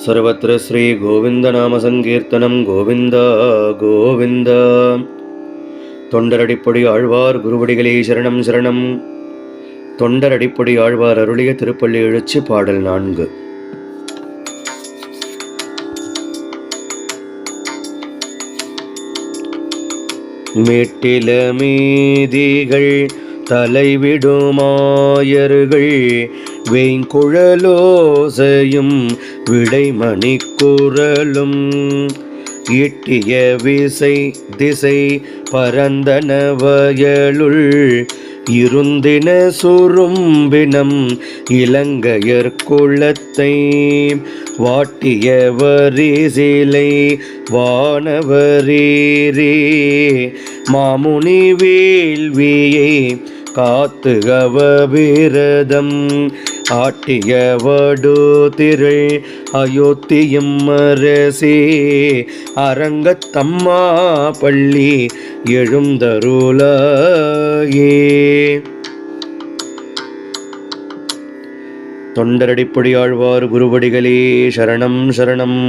सर्वत्र श्री गोविंद नाम संकीर्तनम गोविंद गोविंद தொண்டரடிப்பொடி ஆழ்வார் குருவடிகளே சரணம் சரணம். தொண்டரடிப்பொடி ஆழ்வார் அருளிய திருப்பள்ளி எழுச்சி பாடல் 4. மேட்டில மீதிகள் தலைவிடுமாயர்கள் வேங்குழலோசையும் விடைமணி குரலும் ஈட்டிய விசை திசை பரந்தன வயலுள் இருந்தின சுரும்பினம் இலங்கையர் குலத்தை வாட்டிய வரிசிலை வானவரீரே மாமுனி வேள்வியை காத்து அவபிரதம் ஆட்டிய வடு திரள் அயோத்தியும் அரசே அரங்கத்தம்மா பள்ளி எழுந்தருளாயே. தொண்டரடிப்பொடி ஆழ்வார் குருவடிகளே சரணம் சரணம்.